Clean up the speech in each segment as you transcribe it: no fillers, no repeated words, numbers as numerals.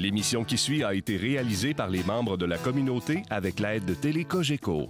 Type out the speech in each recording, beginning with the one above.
L'émission qui suit a été réalisée par les membres de la communauté avec l'aide de Télé Cogeco.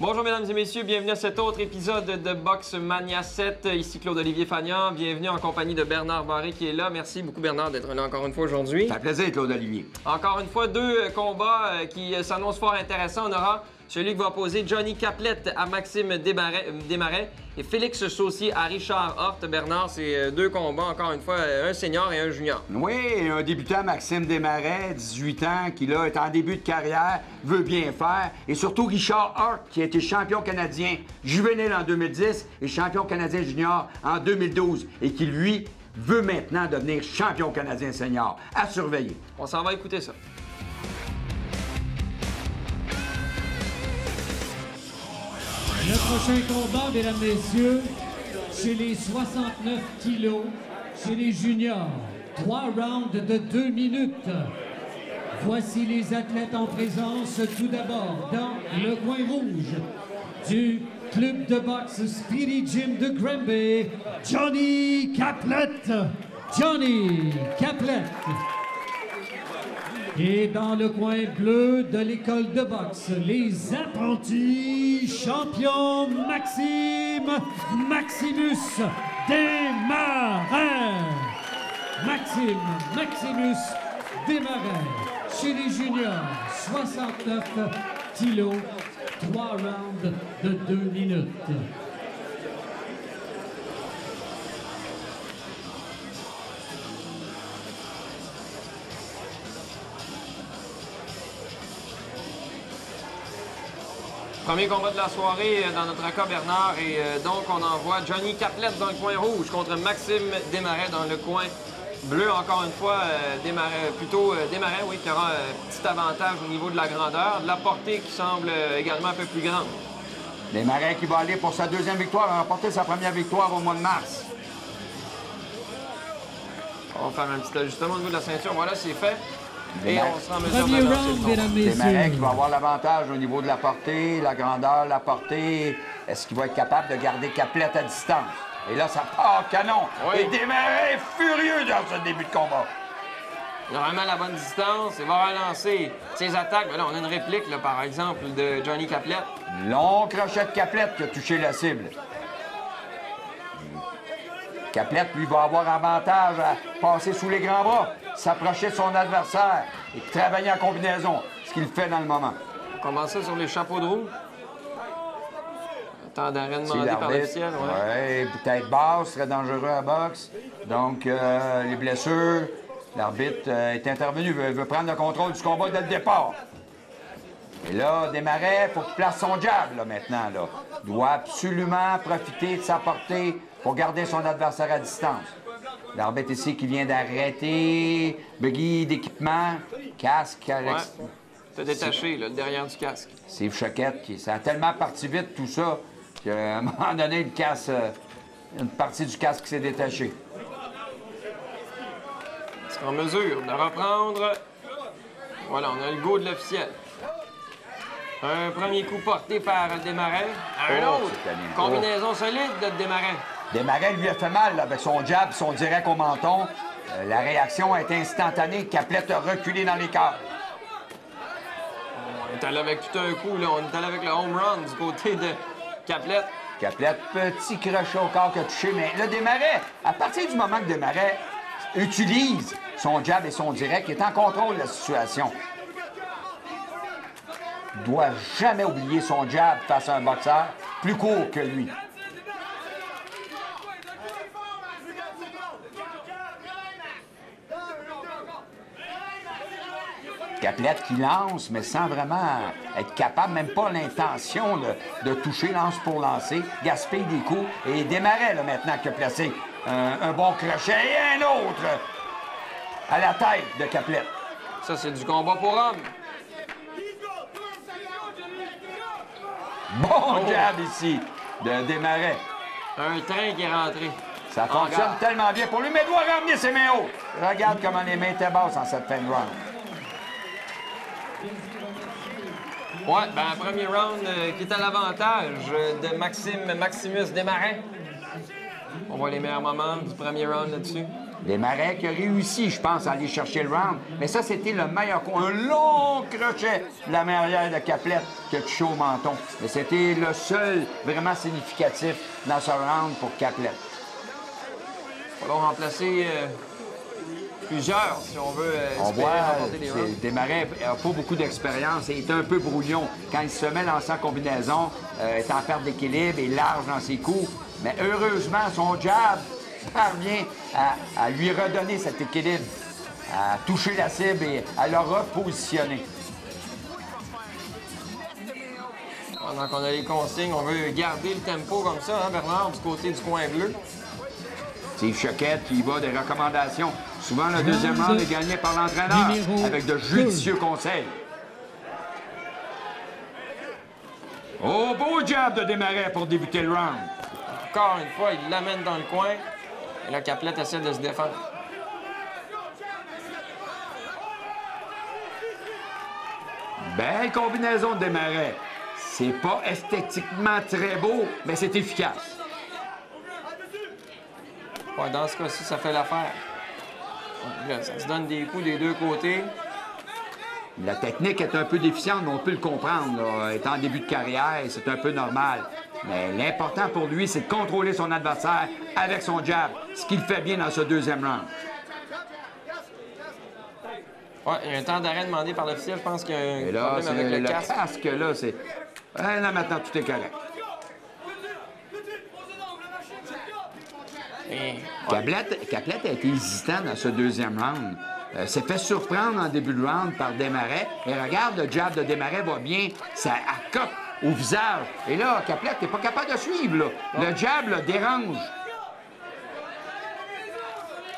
Bonjour mesdames et messieurs, bienvenue à cet autre épisode de Box Mania 7. Ici Claude-Olivier Fagnan, bienvenue en compagnie de Bernard Barré qui est là. Merci beaucoup Bernard d'être là encore une fois aujourd'hui. Ça fait plaisir Claude-Olivier. Encore une fois, deux combats qui s'annoncent fort intéressants. On aura celui qui va opposer Johnny Caplette à Maxime Desmarais et Félix Saucier à Richard Horte. Bernard, c'est deux combats, encore une fois, un senior et un junior. Oui, un débutant, Maxime Desmarais, 18 ans, qui là est en début de carrière, veut bien faire. Et surtout Richard Horte, qui a été champion canadien juvénile en 2010 et champion canadien junior en 2012 et qui, lui, veut maintenant devenir champion canadien senior. À surveiller. On s'en va écouter ça. Le prochain combat, mesdames, messieurs, chez les 69 kilos, chez les juniors. 3 rounds de 2 minutes. Voici les athlètes en présence. Tout d'abord, dans le coin rouge du club de boxe Speedy Gym de Granby, Johnny Caplette. Johnny Caplette. Et dans le coin bleu de l'école de boxe, les apprentis champions Maximus Desmarais. Maximus Desmarais. Chez les juniors, 69 kilos, 3 rounds de 2 minutes. Premier combat de la soirée dans notre cas, Bernard, et donc on envoie Johnny Caplette dans le coin rouge contre Maxime Desmarais dans le coin bleu. Encore une fois, Desmarais, oui, qui aura un petit avantage au niveau de la grandeur, de la portée qui semble également un peu plus grande. Desmarais qui va aller pour sa deuxième victoire, a remporté sa première victoire au mois de mars. On va faire un petit ajustement au niveau de la ceinture. Voilà, c'est fait. Et on sera en mesure Premier de lancer round, le combat. mesdames, Desmarais messieurs. qui va avoir l'avantage au niveau de la portée, la grandeur, la portée. Est-ce qu'il va être capable de garder Caplette à distance? Et là, ça part canon. Oui. Et Desmarais est furieux dans ce début de combat. Il a vraiment la bonne distance. Il va relancer ses attaques. Mais là, on a une réplique, là, par exemple, de Johnny Caplette. Long crochet de Caplette qui a touché la cible. Caplette, lui, va avoir avantage à passer sous les grands bras, s'approcher de son adversaire et travailler en combinaison, ce qu'il fait dans le moment. On commence ça sur les chapeaux de roue. Temps d'arrêt demandé par l'arbitre, l'officiel. Ouais. ouais, peut-être basse, serait dangereux à boxe. Donc, les blessures, l'arbitre est intervenu, veut prendre le contrôle du combat dès le départ. Et là, Desmarais, il faut qu'il place son jab, là, maintenant, là. Il doit absolument profiter de sa portée pour garder son adversaire à distance. L'arbitre ici qui vient d'arrêter, buggy d'équipement, casque, Alex. Ouais. C'est détaché, là, le derrière du casque. C'est Choquette, ça a tellement parti vite, tout ça, qu'à un moment donné, il casse une partie du casque qui s'est détachée. Est-ce qu'en mesure de reprendre? Voilà, on a le go de l'officiel. Un premier coup porté par Desmarais. Un Oh, autre. c'est bien. Combinaison solide de Desmarais. Desmarais lui a fait mal là, avec son jab, son direct au menton. La réaction a été instantanée. Caplette a reculé dans les cages. On est allé avec tout un coup, là. On est allé avec le home run du côté de Caplette. Caplette, petit crochet au corps qui a touché. Mais là, Desmarais, à partir du moment que Desmarais utilise son jab et son direct, il est en contrôle de la situation. Il ne doit jamais oublier son jab face à un boxeur plus court que lui. Caplette qui lance, mais sans vraiment être capable, même pas l'intention de toucher, lance pour lancer, gaspille des coups. Et Desmarais, là, maintenant, qui a placé un bon crochet et un autre à la tête de Caplette. Ça, c'est du combat pour hommes. Bon jab ici de Desmarais. Un train qui est rentré. Ça fonctionne tellement bien pour lui, mais il doit ramener ses mains hautes. Regarde comment les mains étaient basses en cette fin de round. Ouais, ben premier round qui est à l'avantage de Maximus Desmarais. On voit les meilleurs moments du premier round là-dessus. Desmarais qui a réussi, je pense, à aller chercher le round. Mais ça, c'était le meilleur coup. Un long crochet de la main arrière de Caplette qui a touché au menton. Mais c'était le seul vraiment significatif dans ce round pour Caplette. Il va remplacer plusieurs, si on veut On espérer voit, remporter les rounds. Desmarais n'a pas beaucoup d'expérience et est un peu brouillon. Quand il se met lancer en combinaison, est en perte d'équilibre et large dans ses coups. Mais heureusement, son jab parvient à lui redonner cet équilibre, à toucher la cible et à le repositionner. Pendant qu'on a les consignes, on veut garder le tempo comme ça, hein, Bernard, du côté du coin bleu. C'est Choquette qui va des recommandations. Souvent, le deuxième round est gagné par l'entraîneur avec de judicieux conseils. Oh, beau jab de Desmarais pour débuter le round. Encore une fois, il l'amène dans le coin. Et là, Caplette essaie de se défendre. Belle combinaison de Desmarais. C'est pas esthétiquement très beau, mais c'est efficace. Ouais, dans ce cas-ci, ça fait l'affaire. Là, ça se donne des coups des deux côtés. La technique est un peu déficiente, mais on peut le comprendre. Là. Étant en début de carrière, c'est un peu normal. Mais l'important pour lui, c'est de contrôler son adversaire avec son jab, ce qu'il fait bien dans ce deuxième round. Ouais, il y a un temps d'arrêt demandé par l'officiel. Je pense qu'il y a un Et là, problème avec le casque. là, c'est... là, maintenant, tout est correct. Et... Caplette a été hésitant dans ce deuxième round. S'est fait surprendre en début de round par Desmarais. Et regarde, le jab de Desmarais va bien. Ça accote au visage. Et là, Caplette n'est pas capable de suivre. Là. Le jab le dérange.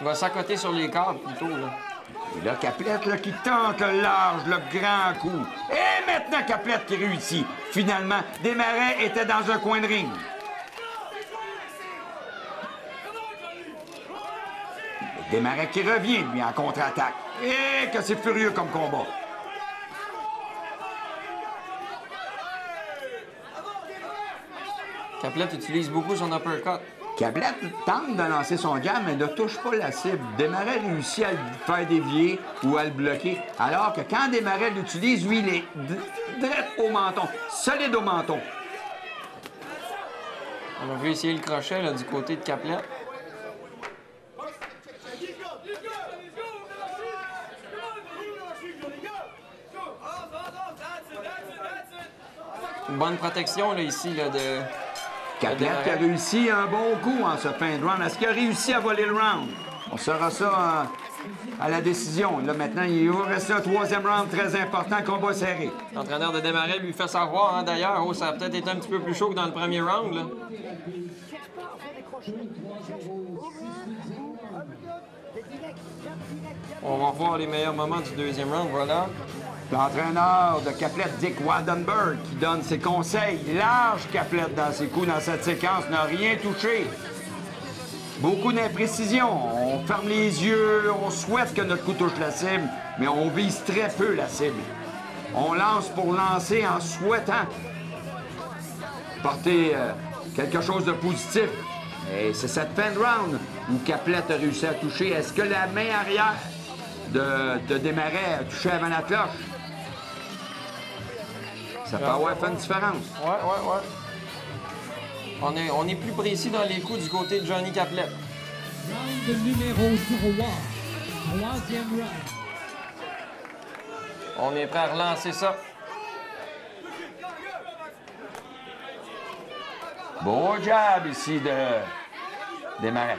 Il va s'accoter sur les câbles plutôt. Là. Et là, Caplette là, qui tente le large, le grand coup. Et maintenant, Caplette qui réussit. Finalement, Desmarais était dans un coin de ring. Desmarais qui revient, lui, en contre-attaque. Et que c'est furieux comme combat. Caplette utilise beaucoup son uppercut. Caplette tente de lancer son jab, mais ne touche pas la cible. Desmarais réussit à le faire dévier ou à le bloquer. Alors que quand Desmarais l'utilise, lui, il est direct au menton, solide au menton. On a vu essayer le crochet là, du côté de Caplette. Une bonne protection là, ici là, de... Caplette qui a réussi un bon coup en ce fin de round. Est-ce qu'il a réussi à voler le round? On saura ça à la décision. Là, maintenant, il va rester un troisième round très important, combat serré. L'entraîneur de Desmarais lui fait savoir, hein, d'ailleurs. Oh, ça a peut-être été un petit peu plus chaud que dans le premier round. Là. On va voir les meilleurs moments du deuxième round, voilà. L'entraîneur de Caplette, Dick Wadenberg, qui donne ses conseils. Large Caplette dans ses coups dans cette séquence, n'a rien touché. Beaucoup d'imprécision. On ferme les yeux, on souhaite que notre coup touche la cible, mais on vise très peu la cible. On lance pour lancer en souhaitant porter quelque chose de positif. Et c'est cette fin de round où Caplette a réussi à toucher. Est-ce que la main arrière de Desmarais a touché avant la cloche? Ça peut avoir fait une différence. Ouais. On est plus précis dans les coups du côté de Johnny Caplette. Round numéro 3. Troisième round. On est prêt à relancer ça. Beau jab ici de Desmarais.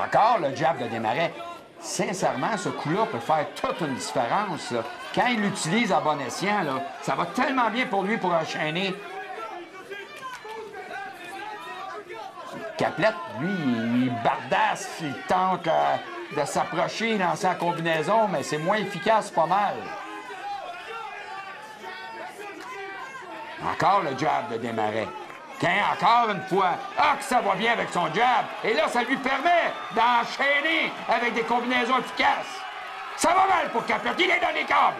Encore le jab de Desmarais. Sincèrement, ce coup-là peut faire toute une différence. Là. Quand il l'utilise à bon escient, là, ça va tellement bien pour lui pour enchaîner. Caplette, lui, il bardasse, il tente de s'approcher dans sa combinaison, mais c'est moins efficace pas mal. Encore le jab de Desmarais. Encore une fois, que ça va bien avec son jab. Et là, ça lui permet d'enchaîner avec des combinaisons efficaces. Ça va mal pour Caplette, il est dans les câbles.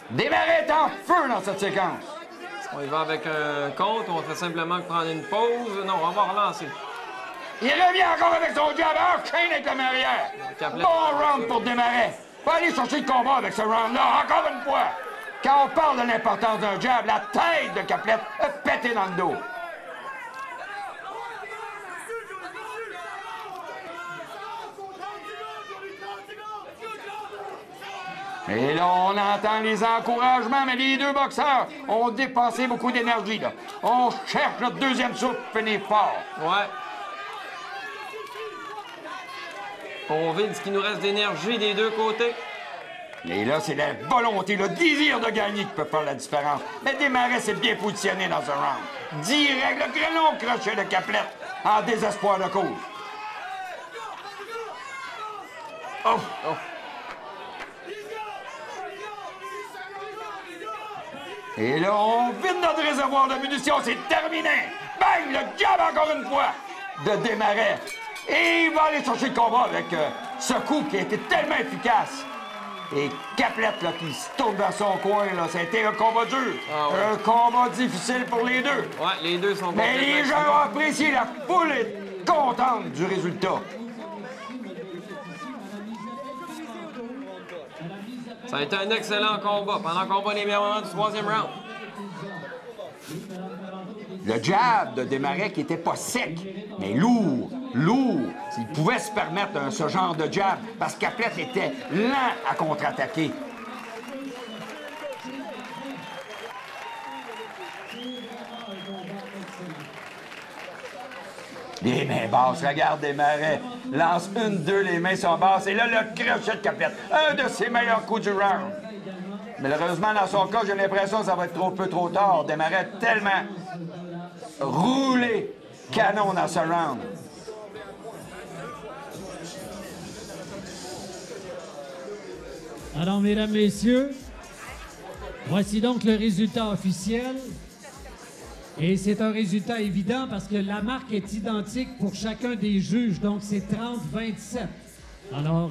Desmarais est en feu dans cette séquence. On y va avec un compte, on fait simplement prendre une pause. Non, on va relancer. Il revient encore avec son jab, enchaîne avec la marrière. Bon round pour Desmarais. Va aller chercher le combat avec ce round-là, encore une fois. Quand on parle de l'importance d'un jab, la tête de Caplette a pété dans le dos. Et là, on entend les encouragements, mais les deux boxeurs ont dépensé beaucoup d'énergie. On cherche notre deuxième souffle, finir fort. Ouais. On vide ce qui nous reste d'énergie des deux côtés. Et là, c'est la volonté, le désir de gagner qui peut faire la différence. Mais Desmarais s'est bien positionné dans ce round. Direct, le grelon crochet de Caplette, en désespoir de cause. Oh! Oh! Et là, on vide notre réservoir de munitions, c'est terminé! Bang! Le jab encore une fois de Desmarais. Et il va aller chercher le combat avec ce coup qui a été tellement efficace. Et Caplette, là, qui se tourne dans son coin, là, ça a été un combat dur. Ah, ouais. Un combat difficile pour les deux. Ouais, les deux sont mais les gens ont apprécié, la foule est contente du résultat. Ça a été un excellent combat pendant qu'on voit les meilleurs moments du troisième round. Le jab de Desmarais qui était pas sec, mais lourd, lourd. Il pouvait se permettre ce genre de jab parce que Caplette était lent à contre-attaquer. Les mains basses, regarde Desmarais. Lance une, deux, les mains sont basses. Et là, le crochet de Caplette. Un de ses meilleurs coups du round. Malheureusement, dans son cas, j'ai l'impression que ça va être trop tard. Desmarais tellement roulé canon dans ce round. Alors, mesdames, messieurs, voici donc le résultat officiel. Et c'est un résultat évident parce que la marque est identique pour chacun des juges. Donc, c'est 30-27. Alors,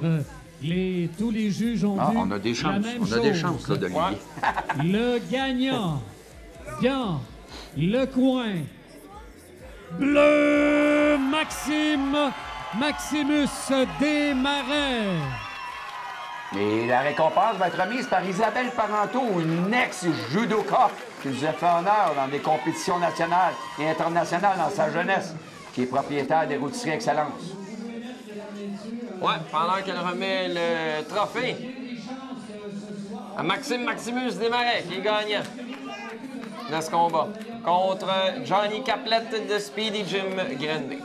tous les juges ont vu on a des chances. la même chose. On a des chances, là, d'Olivier. Le gagnant dans le coin bleu, Maximus Desmarais. Et la récompense va être remise par Isabelle Parenteau, une ex-judoka qui nous a fait honneur dans des compétitions nationales et internationales dans sa jeunesse, qui est propriétaire des Rôtisseries Excellence. Ouais, pendant qu'elle remet le trophée à Maximus Desmarais, qui est gagnant de ce combat, contre Johnny Caplette de Speedy Jim Granby.